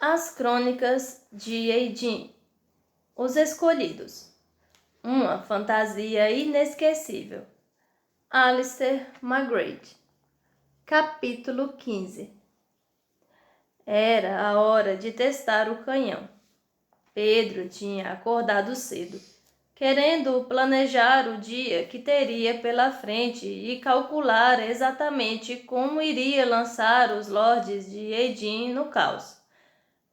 As Crônicas de Eidin, Os Escolhidos, uma fantasia inesquecível. Alistair McGrady. Capítulo 15. Era a hora de testar o canhão. Pedro tinha acordado cedo, querendo planejar o dia que teria pela frente e calcular exatamente como iria lançar os lordes de Eidin no caos.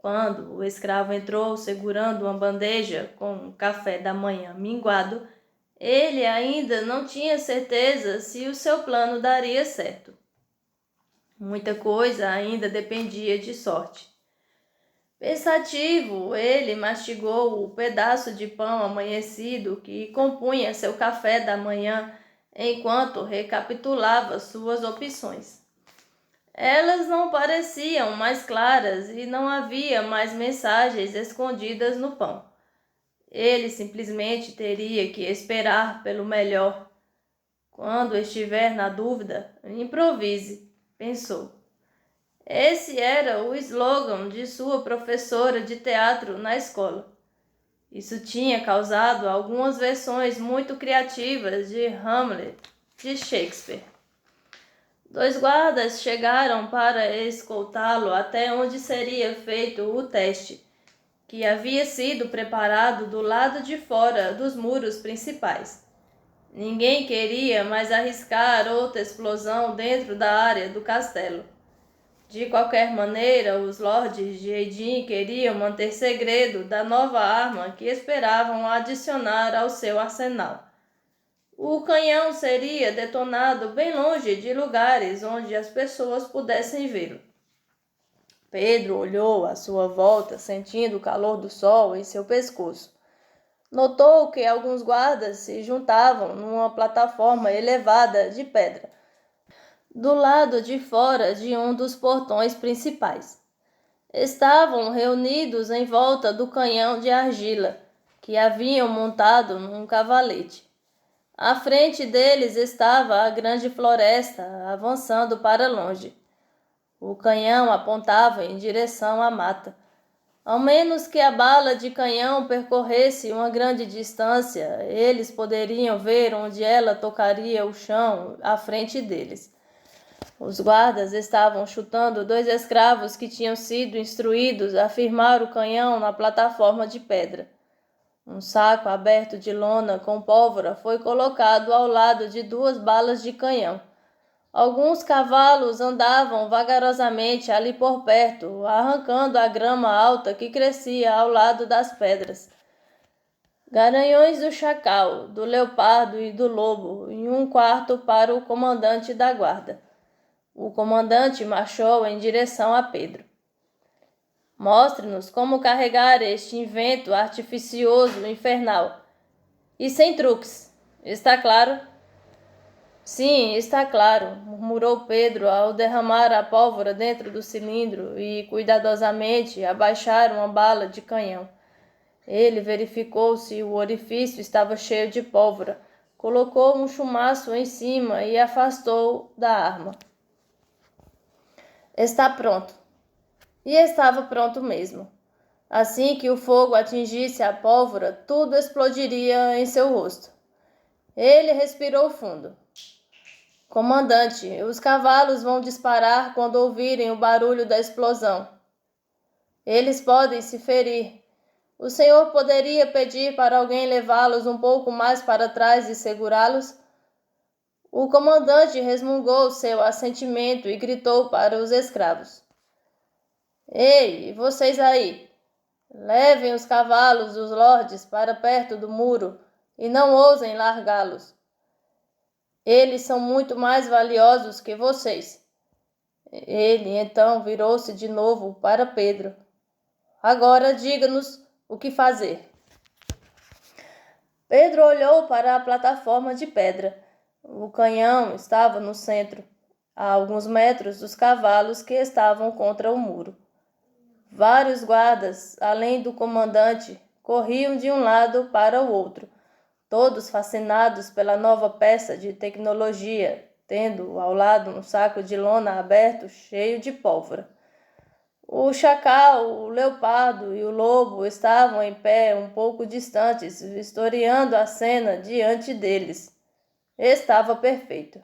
Quando o escravo entrou segurando uma bandeja com café da manhã minguado, ele ainda não tinha certeza se o seu plano daria certo. Muita coisa ainda dependia de sorte. Pensativo, ele mastigou o pedaço de pão amanhecido que compunha seu café da manhã enquanto recapitulava suas opções. Elas não pareciam mais claras e não havia mais mensagens escondidas no pão. Ele simplesmente teria que esperar pelo melhor. Quando estiver na dúvida, improvise, pensou. Esse era o slogan de sua professora de teatro na escola. Isso tinha causado algumas versões muito criativas de Hamlet, de Shakespeare. 2 guardas chegaram para escoltá-lo até onde seria feito o teste, que havia sido preparado do lado de fora dos muros principais. Ninguém queria mais arriscar outra explosão dentro da área do castelo. De qualquer maneira, os lordes de Eidin queriam manter segredo da nova arma que esperavam adicionar ao seu arsenal. O canhão seria detonado bem longe de lugares onde as pessoas pudessem vê-lo. Pedro olhou à sua volta, sentindo o calor do sol em seu pescoço. Notou que alguns guardas se juntavam numa plataforma elevada de pedra, do lado de fora de um dos portões principais. Estavam reunidos em volta do canhão de argila, que haviam montado num cavalete. À frente deles estava a grande floresta, avançando para longe. O canhão apontava em direção à mata. Ao menos que a bala de canhão percorresse uma grande distância, eles poderiam ver onde ela tocaria o chão à frente deles. Os guardas estavam chutando 2 escravos que tinham sido instruídos a firmar o canhão na plataforma de pedra. Um saco aberto de lona com pólvora foi colocado ao lado de 2 balas de canhão. Alguns cavalos andavam vagarosamente ali por perto, arrancando a grama alta que crescia ao lado das pedras. Garanhões do chacal, do leopardo e do lobo, em um quarto para o comandante da guarda. O comandante marchou em direção a Pedro. Mostre-nos como carregar este invento artificioso infernal. E sem truques, está claro? Sim, está claro, murmurou Pedro ao derramar a pólvora dentro do cilindro e cuidadosamente abaixar uma bala de canhão. Ele verificou se o orifício estava cheio de pólvora, colocou um chumaço em cima e afastou da arma. Está pronto. E estava pronto mesmo. Assim que o fogo atingisse a pólvora, tudo explodiria em seu rosto. Ele respirou fundo. Comandante, os cavalos vão disparar quando ouvirem o barulho da explosão. Eles podem se ferir. O senhor poderia pedir para alguém levá-los um pouco mais para trás e segurá-los? O comandante resmungou seu assentimento e gritou para os escravos. Ei, vocês aí! Levem os cavalos dos lordes para perto do muro e não ousem largá-los. Eles são muito mais valiosos que vocês. Ele então virou-se de novo para Pedro. Agora diga-nos o que fazer. Pedro olhou para a plataforma de pedra. O canhão estava no centro, a alguns metros dos cavalos que estavam contra o muro. Vários guardas, além do comandante, corriam de um lado para o outro, todos fascinados pela nova peça de tecnologia, tendo ao lado um saco de lona aberto cheio de pólvora. O chacal, o leopardo e o lobo estavam em pé um pouco distantes, vistoriando a cena diante deles. Estava perfeito.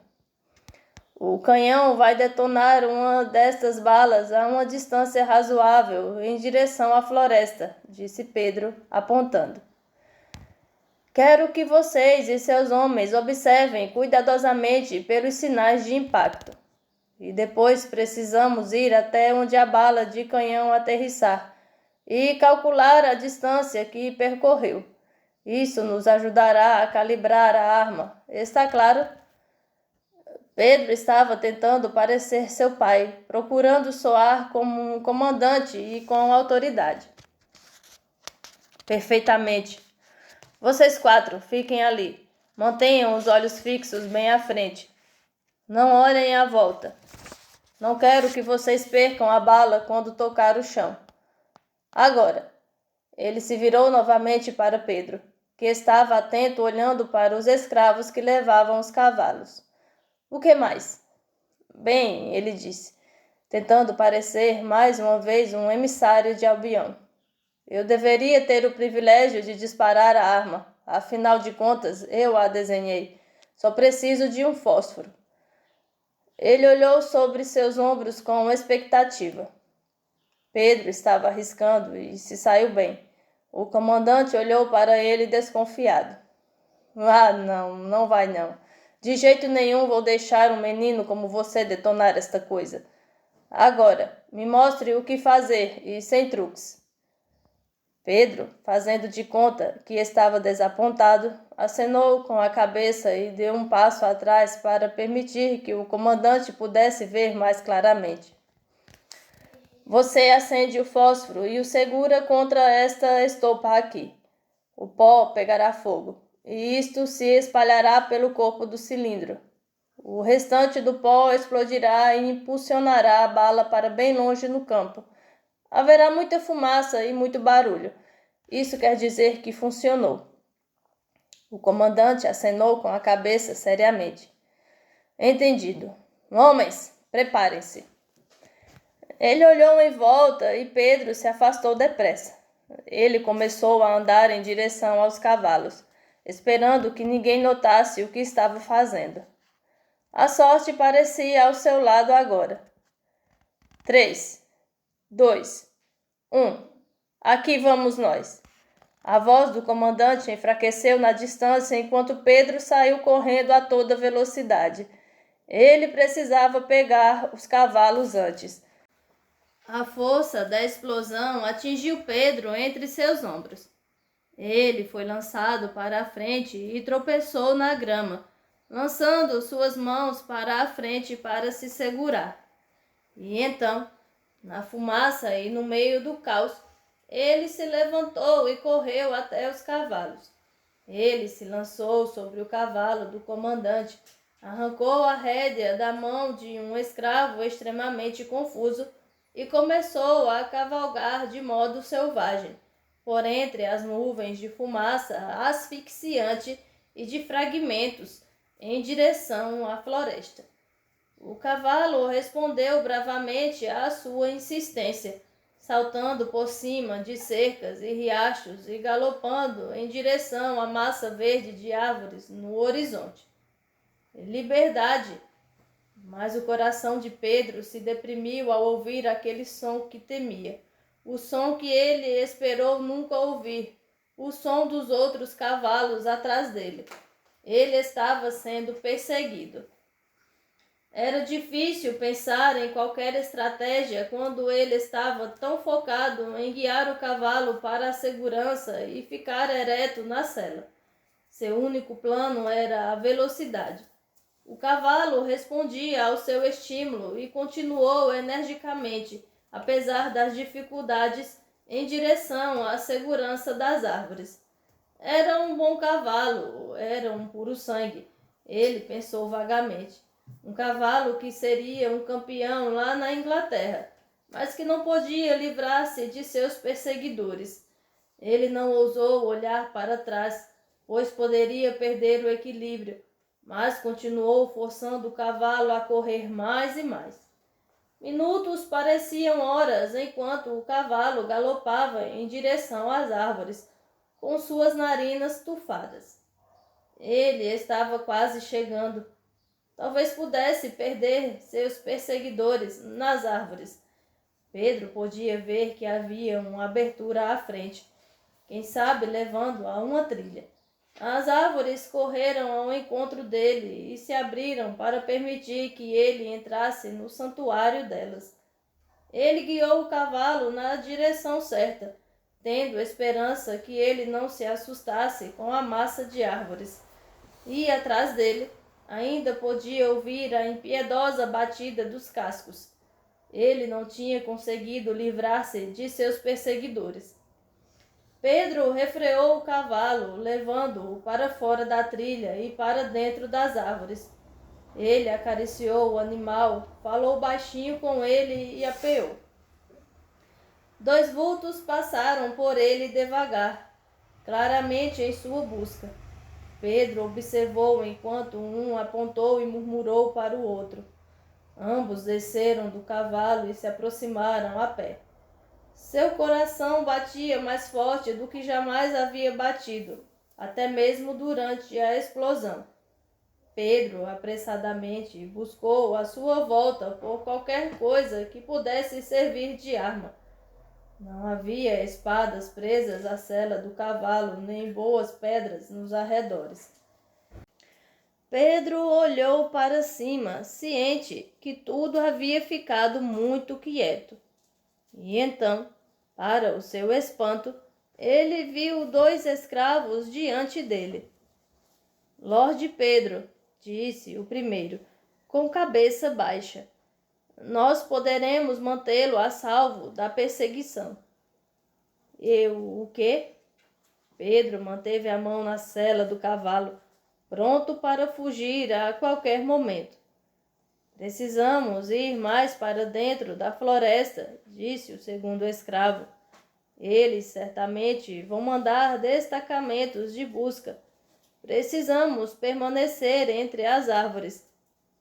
O canhão vai detonar uma destas balas a uma distância razoável em direção à floresta, disse Pedro, apontando. Quero que vocês e seus homens observem cuidadosamente pelos sinais de impacto. E depois precisamos ir até onde a bala de canhão aterrissar e calcular a distância que percorreu. Isso nos ajudará a calibrar a arma. Está claro? Pedro estava tentando parecer seu pai, procurando soar como um comandante e com autoridade. Perfeitamente. Vocês 4, fiquem ali. Mantenham os olhos fixos bem à frente. Não olhem à volta. Não quero que vocês percam a bala quando tocar o chão. Agora. Ele se virou novamente para Pedro, que estava atento olhando para os escravos que levavam os cavalos. O que mais? Bem, ele disse, tentando parecer mais uma vez um emissário de Albião. Eu deveria ter o privilégio de disparar a arma. Afinal de contas, eu a desenhei. Só preciso de um fósforo. Ele olhou sobre seus ombros com expectativa. Pedro estava arriscando e se saiu bem. O comandante olhou para ele desconfiado. Ah, não vai não. De jeito nenhum vou deixar um menino como você detonar esta coisa. Agora, me mostre o que fazer e sem truques. Pedro, fazendo de conta que estava desapontado, acenou com a cabeça e deu um passo atrás para permitir que o comandante pudesse ver mais claramente. Você acende o fósforo e o segura contra esta estopa aqui. O pó pegará fogo, e isto se espalhará pelo corpo do cilindro. O restante do pó explodirá e impulsionará a bala para bem longe no campo. Haverá muita fumaça e muito barulho. Isso quer dizer que funcionou. O comandante acenou com a cabeça seriamente. Entendido. Homens, preparem-se. Ele olhou em volta e Pedro se afastou depressa. Ele começou a andar em direção aos cavalos, esperando que ninguém notasse o que estava fazendo. A sorte parecia ao seu lado agora. 3, 2, 1. Aqui vamos nós. A voz do comandante enfraqueceu na distância enquanto Pedro saiu correndo a toda velocidade. Ele precisava pegar os cavalos antes. A força da explosão atingiu Pedro entre seus ombros. Ele foi lançado para a frente e tropeçou na grama, lançando suas mãos para a frente para se segurar. E então, na fumaça e no meio do caos, ele se levantou e correu até os cavalos. Ele se lançou sobre o cavalo do comandante, arrancou a rédea da mão de um escravo extremamente confuso e começou a cavalgar de modo selvagem, por entre as nuvens de fumaça asfixiante e de fragmentos, em direção à floresta. O cavalo respondeu bravamente à sua insistência, saltando por cima de cercas e riachos e galopando em direção à massa verde de árvores no horizonte. Liberdade! Mas o coração de Pedro se deprimiu ao ouvir aquele som que temia, o som que ele esperou nunca ouvir, o som dos outros cavalos atrás dele. Ele estava sendo perseguido. Era difícil pensar em qualquer estratégia quando ele estava tão focado em guiar o cavalo para a segurança e ficar ereto na sela. Seu único plano era a velocidade. O cavalo respondia ao seu estímulo e continuou energicamente, apesar das dificuldades, em direção à segurança das árvores. Era um bom cavalo, era um puro sangue, ele pensou vagamente. Um cavalo que seria um campeão lá na Inglaterra, mas que não podia livrar-se de seus perseguidores. Ele não ousou olhar para trás, pois poderia perder o equilíbrio, mas continuou forçando o cavalo a correr mais e mais. Minutos pareciam horas enquanto o cavalo galopava em direção às árvores, com suas narinas tufadas. Ele estava quase chegando. Talvez pudesse perder seus perseguidores nas árvores. Pedro podia ver que havia uma abertura à frente, quem sabe levando a uma trilha. As árvores correram ao encontro dele e se abriram para permitir que ele entrasse no santuário delas. Ele guiou o cavalo na direção certa, tendo esperança que ele não se assustasse com a massa de árvores. E atrás dele ainda podia ouvir a impiedosa batida dos cascos. Ele não tinha conseguido livrar-se de seus perseguidores. Pedro refreou o cavalo, levando-o para fora da trilha e para dentro das árvores. Ele acariciou o animal, falou baixinho com ele e apeou. 2 vultos passaram por ele devagar, claramente em sua busca. Pedro observou enquanto um apontou e murmurou para o outro. Ambos desceram do cavalo e se aproximaram a pé. Seu coração batia mais forte do que jamais havia batido, até mesmo durante a explosão. Pedro apressadamente buscou à sua volta por qualquer coisa que pudesse servir de arma. Não havia espadas presas à sela do cavalo, nem boas pedras nos arredores. Pedro olhou para cima, ciente que tudo havia ficado muito quieto. E então, para o seu espanto, ele viu 2 escravos diante dele. Lorde Pedro, disse o primeiro, com cabeça baixa, nós poderemos mantê-lo a salvo da perseguição. Eu, o quê? Pedro manteve a mão na sela do cavalo, pronto para fugir a qualquer momento. Precisamos ir mais para dentro da floresta, disse o segundo escravo. Eles certamente vão mandar destacamentos de busca. Precisamos permanecer entre as árvores.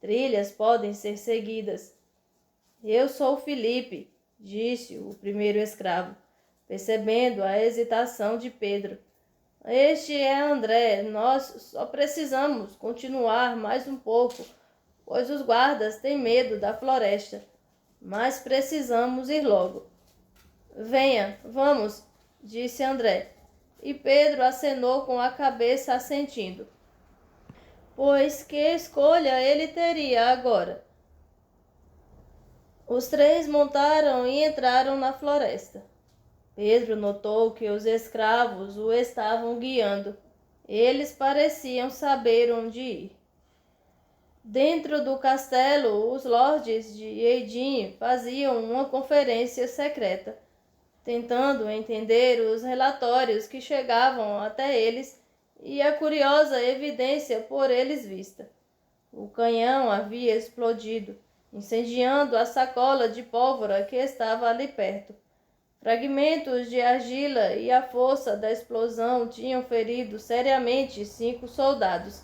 Trilhas podem ser seguidas. Eu sou Filipe, disse o primeiro escravo, percebendo a hesitação de Pedro. Este é André. Nós só precisamos continuar mais um pouco, pois os guardas têm medo da floresta, mas precisamos ir logo. Venha, vamos, disse André, e Pedro acenou com a cabeça assentindo. Pois que escolha ele teria agora? Os 3 montaram e entraram na floresta. Pedro notou que os escravos o estavam guiando. Eles pareciam saber onde ir. Dentro do castelo, os lordes de Edim faziam uma conferência secreta, tentando entender os relatórios que chegavam até eles e a curiosa evidência por eles vista. O canhão havia explodido, incendiando a sacola de pólvora que estava ali perto. Fragmentos de argila e a força da explosão tinham ferido seriamente 5 soldados,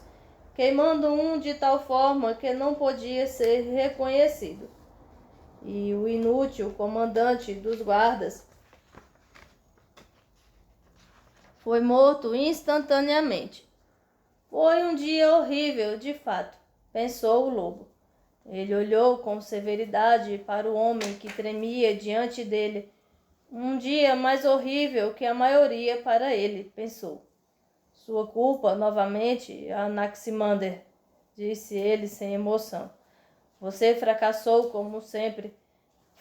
queimando um de tal forma que não podia ser reconhecido. E o inútil comandante dos guardas foi morto instantaneamente. Foi um dia horrível, de fato, pensou o lobo. Ele olhou com severidade para o homem que tremia diante dele. Um dia mais horrível que a maioria para ele, pensou. Sua culpa, novamente, Anaximander, disse ele sem emoção. Você fracassou como sempre.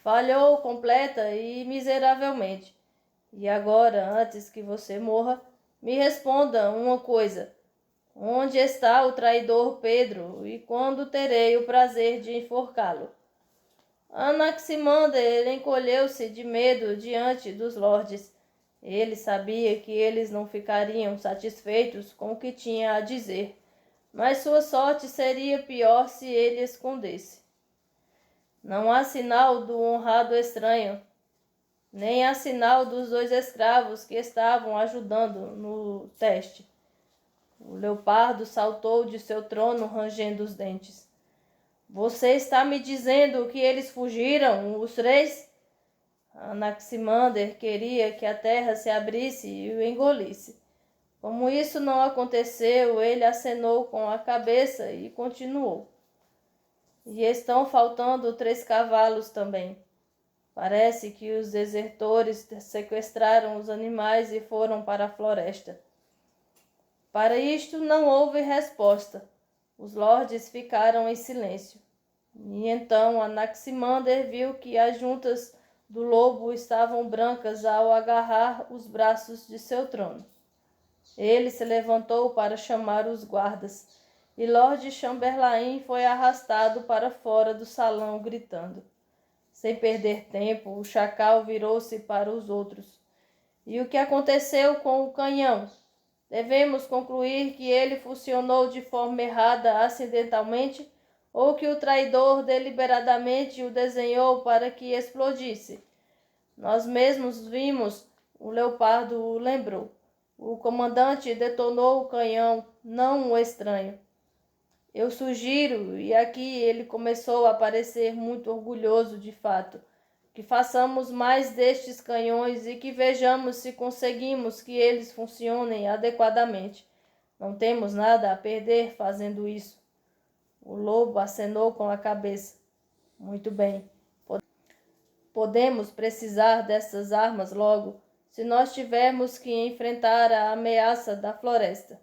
Falhou completa e miseravelmente. E agora, antes que você morra, me responda uma coisa. Onde está o traidor Pedro e quando terei o prazer de enforcá-lo? Anaximander encolheu-se de medo diante dos lordes. Ele sabia que eles não ficariam satisfeitos com o que tinha a dizer, mas sua sorte seria pior se ele escondesse. Não há sinal do honrado estranho, nem há sinal dos 2 escravos que estavam ajudando no teste. O leopardo saltou de seu trono rangendo os dentes. Você está me dizendo que eles fugiram, os três? Anaximander queria que a terra se abrisse e o engolisse. Como isso não aconteceu, ele acenou com a cabeça e continuou. E estão faltando 3 cavalos também. Parece que os desertores sequestraram os animais e foram para a floresta. Para isto não houve resposta. Os lordes ficaram em silêncio. E então Anaximander viu que as juntas do lobo estavam brancas ao agarrar os braços de seu trono. Ele se levantou para chamar os guardas, e Lord Chamberlain foi arrastado para fora do salão, gritando. Sem perder tempo, o chacal virou-se para os outros. E o que aconteceu com o canhão? Devemos concluir que ele funcionou de forma errada acidentalmente ou que o traidor deliberadamente o desenhou para que explodisse. Nós mesmos vimos, o Leopardo o lembrou. O comandante detonou o canhão, não o estranho. Eu sugiro, e aqui ele começou a parecer muito orgulhoso de fato, que façamos mais destes canhões e que vejamos se conseguimos que eles funcionem adequadamente. Não temos nada a perder fazendo isso. O lobo acenou com a cabeça. Muito bem. Podemos precisar dessas armas logo, se nós tivermos que enfrentar a ameaça da floresta.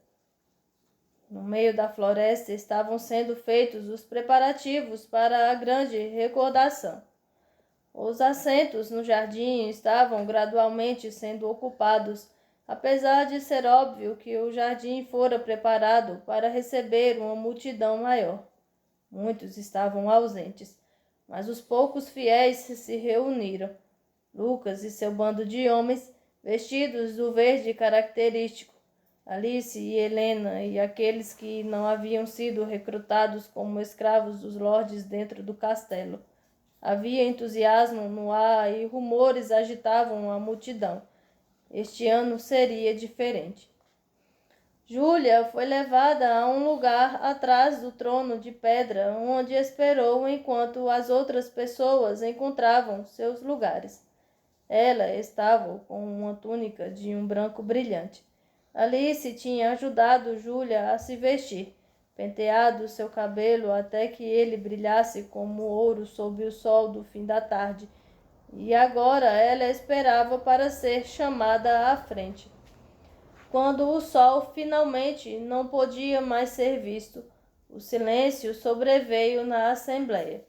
No meio da floresta estavam sendo feitos os preparativos para a grande recordação. Os assentos no jardim estavam gradualmente sendo ocupados, apesar de ser óbvio que o jardim fora preparado para receber uma multidão maior. Muitos estavam ausentes, mas os poucos fiéis se reuniram. Lucas e seu bando de homens, vestidos do verde característico, Alice e Helena e aqueles que não haviam sido recrutados como escravos dos lordes dentro do castelo. Havia entusiasmo no ar e rumores agitavam a multidão. Este ano seria diferente. Júlia foi levada a um lugar atrás do trono de pedra, onde esperou enquanto as outras pessoas encontravam seus lugares. Ela estava com uma túnica de um branco brilhante. Alice tinha ajudado Júlia a se vestir, penteado seu cabelo até que ele brilhasse como ouro sob o sol do fim da tarde, e agora ela esperava para ser chamada à frente. Quando o sol finalmente não podia mais ser visto, o silêncio sobreveio na assembleia.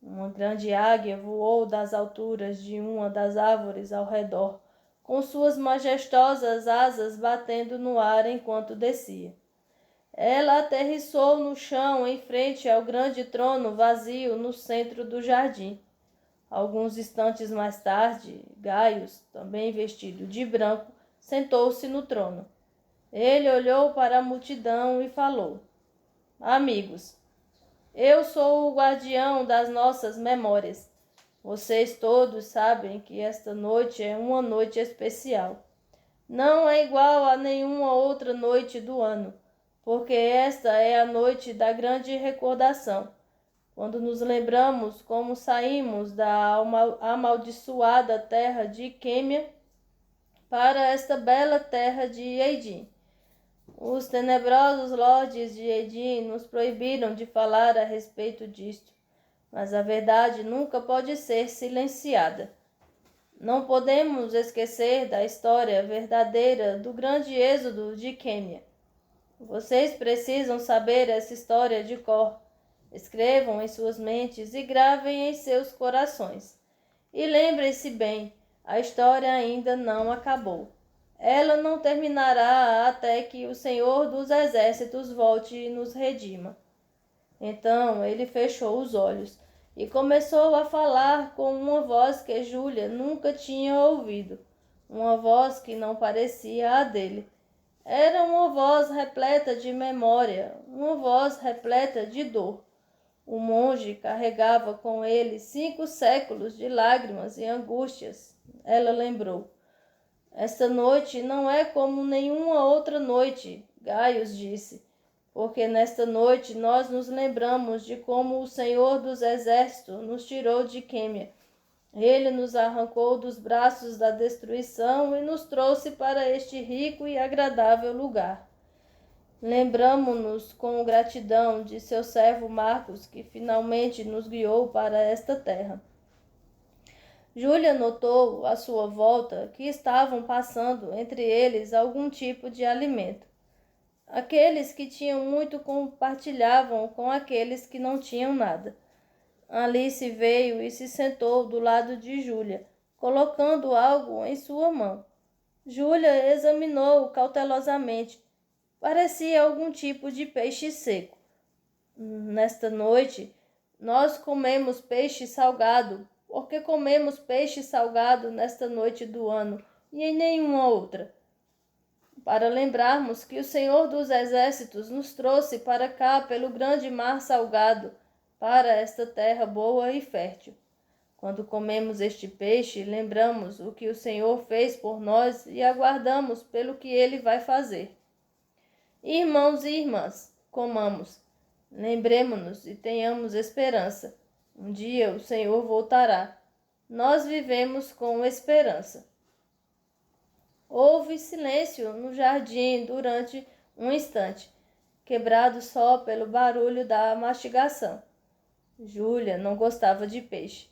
Uma grande águia voou das alturas de uma das árvores ao redor, com suas majestosas asas batendo no ar enquanto descia. Ela aterrissou no chão em frente ao grande trono vazio no centro do jardim. Alguns instantes mais tarde, Gaius, também vestido de branco, sentou-se no trono. Ele olhou para a multidão e falou: Amigos, eu sou o guardião das nossas memórias. Vocês todos sabem que esta noite é uma noite especial. Não é igual a nenhuma outra noite do ano, porque esta é a noite da grande recordação, quando nos lembramos como saímos da amaldiçoada terra de Quêmia para esta bela terra de Edim. Os tenebrosos lordes de Edim nos proibiram de falar a respeito disto, mas a verdade nunca pode ser silenciada. Não podemos esquecer da história verdadeira do grande êxodo de Quêmia. Vocês precisam saber essa história de cor. Escrevam em suas mentes e gravem em seus corações. E lembrem-se bem, a história ainda não acabou. Ela não terminará até que o Senhor dos Exércitos volte e nos redima. Então ele fechou os olhos e começou a falar com uma voz que Júlia nunca tinha ouvido, uma voz que não parecia a dele. Era uma voz repleta de memória, uma voz repleta de dor. O monge carregava com ele 5 séculos de lágrimas e angústias. Ela lembrou. Esta noite não é como nenhuma outra noite, Gaius disse. porque nesta noite nós nos lembramos de como o Senhor dos Exércitos nos tirou de Quêmia. Ele nos arrancou dos braços da destruição e nos trouxe para este rico e agradável lugar. Lembramo-nos com gratidão de seu servo Marcos, que finalmente nos guiou para esta terra. Júlia notou à sua volta que estavam passando entre eles algum tipo de alimento. Aqueles que tinham muito compartilhavam com aqueles que não tinham nada. Alice veio e se sentou do lado de Júlia, colocando algo em sua mão. Júlia examinou cautelosamente. Parecia algum tipo de peixe seco. Nesta noite, nós comemos peixe salgado, porque comemos peixe salgado nesta noite do ano e em nenhuma outra. Para lembrarmos que o Senhor dos Exércitos nos trouxe para cá pelo grande mar salgado, para esta terra boa e fértil. Quando comemos este peixe, lembramos o que o Senhor fez por nós e aguardamos pelo que Ele vai fazer. Irmãos e irmãs, comamos, lembremo-nos e tenhamos esperança. Um dia o Senhor voltará. Nós vivemos com esperança. Houve silêncio no jardim durante um instante, quebrado só pelo barulho da mastigação. Júlia não gostava de peixe,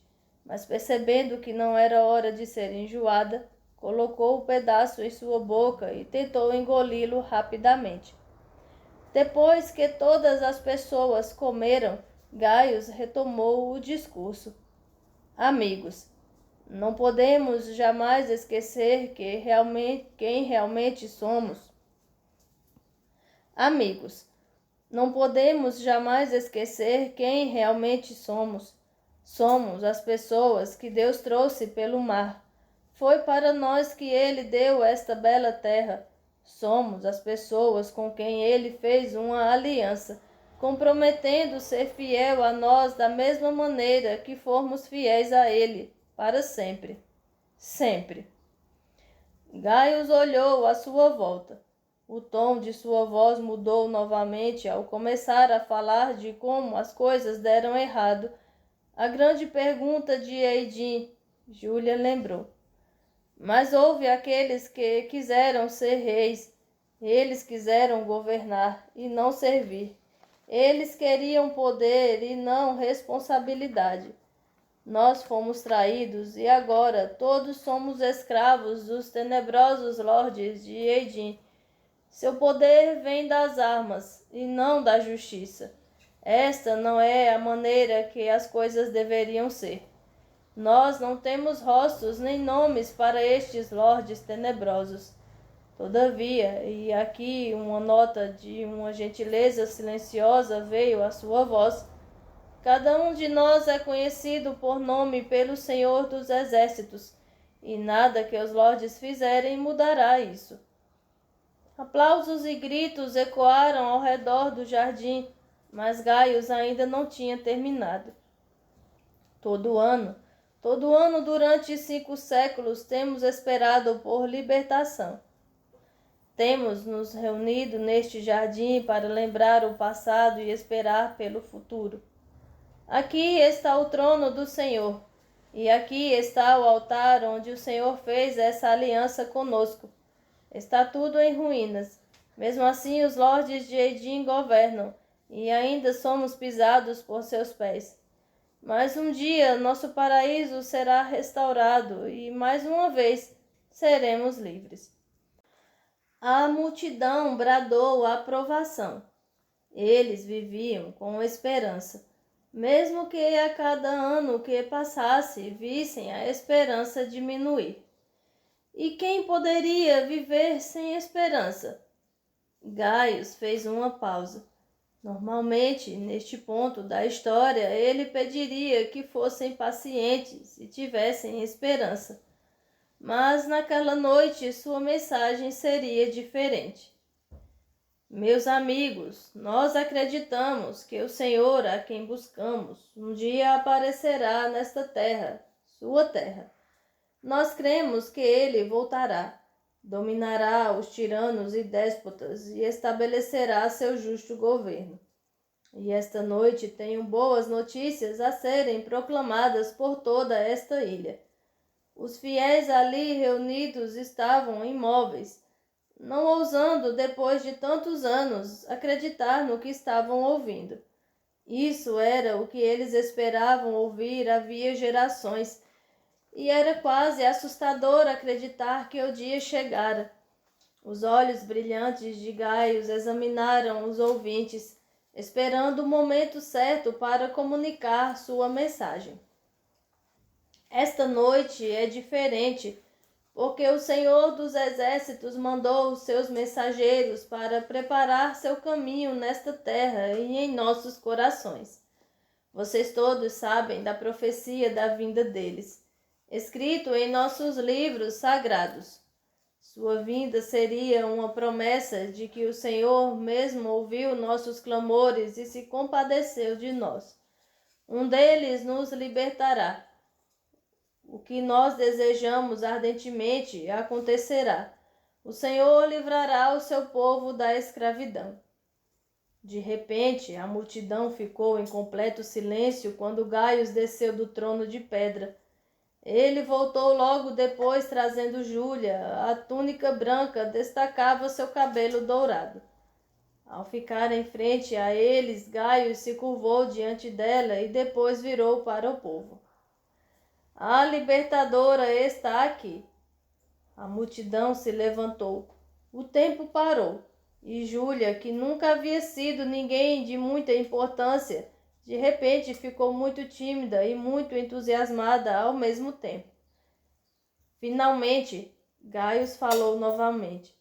mas percebendo que não era hora de ser enjoada, colocou o pedaço em sua boca e tentou engoli-lo rapidamente. Depois que todas as pessoas comeram, Gaius retomou o discurso. Amigos, não podemos jamais esquecer quem realmente somos. Amigos, não podemos jamais esquecer quem realmente somos. Somos as pessoas que Deus trouxe pelo mar. Foi para nós que Ele deu esta bela terra. Somos as pessoas com quem Ele fez uma aliança, comprometendo ser fiel a nós da mesma maneira que formos fiéis a Ele, para sempre. Sempre. Gaius olhou à sua volta. O tom de sua voz mudou novamente ao começar a falar de como as coisas deram errado. A grande pergunta de Eidin, Júlia lembrou. Mas houve aqueles que quiseram ser reis. Eles quiseram governar e não servir. Eles queriam poder e não responsabilidade. Nós fomos traídos e agora todos somos escravos dos tenebrosos lordes de Eidin. Seu poder vem das armas e não da justiça. Esta não é a maneira que as coisas deveriam ser. Nós não temos rostos nem nomes para estes lordes tenebrosos. Todavia, e aqui uma nota de uma gentileza silenciosa veio à sua voz, cada um de nós é conhecido por nome pelo Senhor dos Exércitos, e nada que os lordes fizerem mudará isso. Aplausos e gritos ecoaram ao redor do jardim, mas Gaius ainda não tinha terminado. Todo ano durante 5 séculos temos esperado por libertação. Temos nos reunido neste jardim para lembrar o passado e esperar pelo futuro. Aqui está o trono do Senhor, e aqui está o altar onde o Senhor fez essa aliança conosco. Está tudo em ruínas. Mesmo assim, os lordes de Eidin governam, e ainda somos pisados por seus pés. Mas um dia nosso paraíso será restaurado e, mais uma vez, seremos livres. A multidão bradou a aprovação. Eles viviam com esperança, mesmo que a cada ano que passasse vissem a esperança diminuir. E quem poderia viver sem esperança? Gaius fez uma pausa. Normalmente, neste ponto da história, ele pediria que fossem pacientes e tivessem esperança. Mas naquela noite sua mensagem seria diferente. Meus amigos, nós acreditamos que o Senhor a quem buscamos um dia aparecerá nesta terra, sua terra. Nós cremos que ele voltará. Dominará os tiranos e déspotas e estabelecerá seu justo governo. E esta noite tenho boas notícias a serem proclamadas por toda esta ilha. Os fiéis ali reunidos estavam imóveis, não ousando, depois de tantos anos, acreditar no que estavam ouvindo. Isso era o que eles esperavam ouvir havia gerações, e era quase assustador acreditar que o dia chegara. Os olhos brilhantes de Gaius examinaram os ouvintes, esperando o momento certo para comunicar sua mensagem. Esta noite é diferente, porque o Senhor dos Exércitos mandou os seus mensageiros para preparar seu caminho nesta terra e em nossos corações. Vocês todos sabem da profecia da vinda deles, escrito em nossos livros sagrados. Sua vinda seria uma promessa de que o Senhor mesmo ouviu nossos clamores e se compadeceu de nós. Um deles nos libertará. O que nós desejamos ardentemente acontecerá. O Senhor livrará o seu povo da escravidão. De repente, a multidão ficou em completo silêncio quando Gaius desceu do trono de pedra. Ele voltou logo depois trazendo Júlia. A túnica branca destacava seu cabelo dourado. Ao ficar em frente a eles, Gaius se curvou diante dela e depois virou para o povo. A libertadora está aqui. A multidão se levantou. O tempo parou. E Júlia, que nunca havia sido ninguém de muita importância, de repente ficou muito tímida e muito entusiasmada ao mesmo tempo. Finalmente, Gaius falou novamente.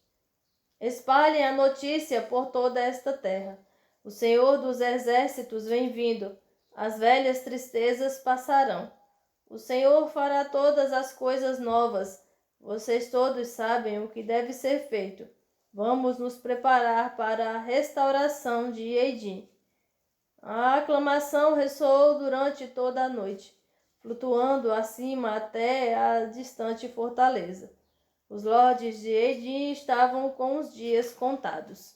Espalhem a notícia por toda esta terra. O Senhor dos Exércitos vem vindo. As velhas tristezas passarão. O Senhor fará todas as coisas novas. Vocês todos sabem o que deve ser feito. Vamos nos preparar para a restauração de Eidim. A aclamação ressoou durante toda a noite, flutuando acima até a distante fortaleza. Os lordes de Eidim estavam com os dias contados.